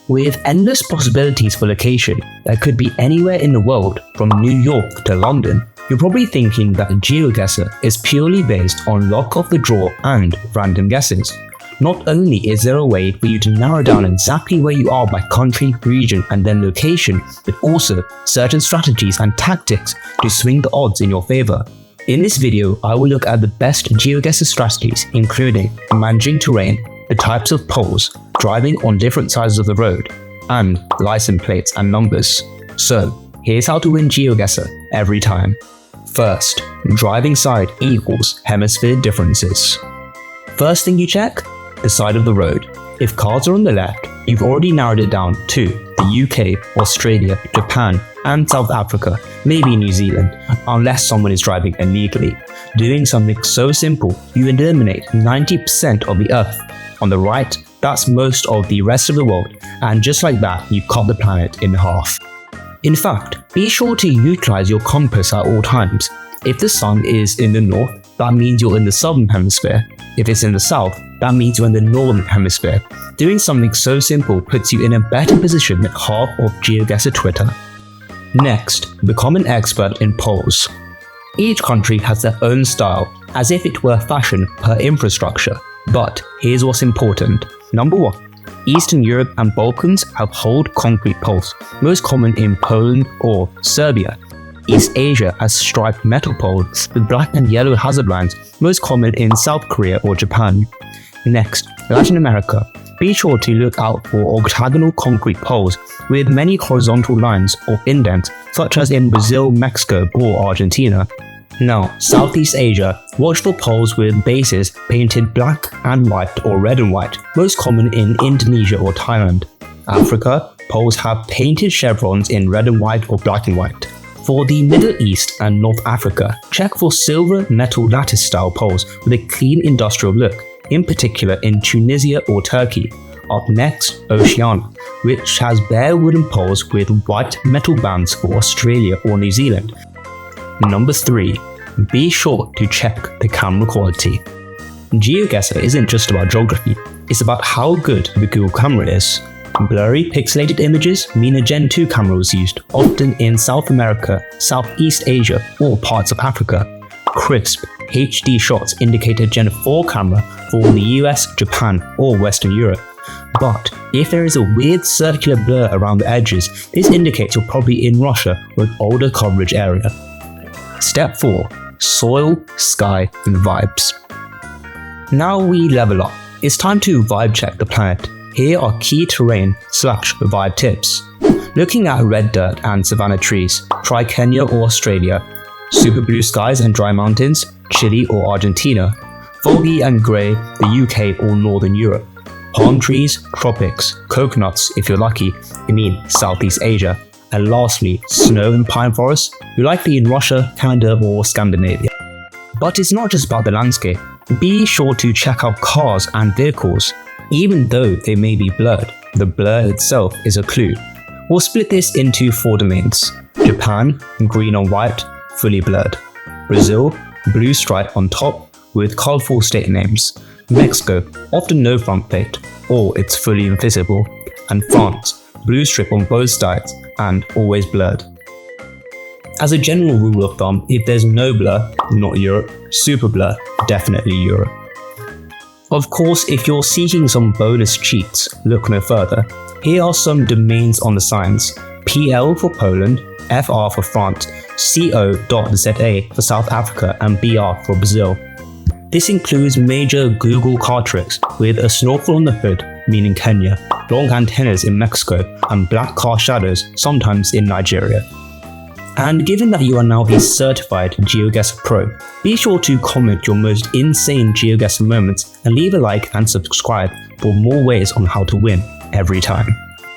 With endless possibilities for location that could be anywhere in the world from New York to London, you're probably thinking that GeoGuessr is purely based on luck of the draw and random guesses. Not only is there a way for you to narrow down exactly where you are by country, region, and then location, but also certain strategies and tactics to swing the odds in your favor. In this video, I will look at the best GeoGuessr strategies, including managing terrain, the types of poles, driving on different sides of the road, and license plates and numbers. So, here's how to win GeoGuessr every time. First, driving side equals hemisphere differences. First thing you check, the side of the road. If cars are on the left, you've already narrowed it down to the UK, Australia, Japan, and South Africa, maybe New Zealand, unless someone is driving illegally. Doing something so simple, you eliminate 90% of the Earth. On the right, that's most of the rest of the world, and just like that, you cut the planet in half. In fact, be sure to utilize your compass at all times. If the sun is in the north, that means you're in the southern hemisphere. If it's in the south, that means you're in the northern hemisphere. Doing something so simple puts you in a better position than half of GeoGuessr Twitter. Next, become an expert in poles. Each country has their own style, as if it were fashion per infrastructure. But here's what's important. Number 1. Eastern Europe and Balkans have holed concrete poles, most common in Poland or Serbia. East Asia has striped metal poles with black and yellow hazard lines, most common in South Korea or Japan. Next, Latin America. Be sure to look out for octagonal concrete poles with many horizontal lines or indents, such as in Brazil, Mexico, or Argentina. Now, Southeast Asia, watch for poles with bases painted black and white or red and white, most common in Indonesia or Thailand. Africa, poles have painted chevrons in red and white or black and white. For the Middle East and North Africa, check for silver metal lattice style poles with a clean industrial look, in particular in Tunisia or Turkey. Up next, Oceania, which has bare wooden poles with white metal bands for Australia or New Zealand. Number 3. Be sure to check the camera quality. GeoGuessr isn't just about geography, it's about how good the Google camera is. Blurry, pixelated images mean a Gen 2 camera was used, often in South America, Southeast Asia, or parts of Africa. Crisp, HD shots indicate a Gen 4 camera for the US, Japan, or Western Europe. But if there is a weird circular blur around the edges, this indicates you're probably in Russia or an older coverage area. Step 4. Soil, sky, and vibes. Now we level up. It's time to vibe check the planet. Here are key terrain/vibe tips. Looking at red dirt and savanna trees, try Kenya or Australia. Super blue skies and dry mountains, Chile or Argentina. Foggy and grey, the UK or Northern Europe. Palm trees, tropics. Coconuts, if you're lucky, Southeast Asia. And lastly, snow and pine forests, you're likely in Russia, Canada or Scandinavia. But it's not just about the landscape. Be sure to check out cars and vehicles. Even though they may be blurred, the blur itself is a clue. We'll split this into 4 domains. Japan, green on white, fully blurred. Brazil, blue stripe on top with colourful state names. Mexico, often no front plate, or it's fully invisible. And France, blue strip on both sides and always blurred. As a general rule of thumb, if there's no blur, not Europe. Super blur, definitely Europe. Of course, if you're seeking some bonus cheats, look no further. Here are some domains on the signs. PL for Poland, FR for France, CO.ZA for South Africa, and BR for Brazil. This includes major Google car tricks with a snorkel on the hood, meaning Kenya, long antennas in Mexico, and black car shadows, sometimes in Nigeria. And given that you are now a certified GeoGuessr Pro, be sure to comment your most insane GeoGuessr moments and leave a like and subscribe for more ways on how to win every time.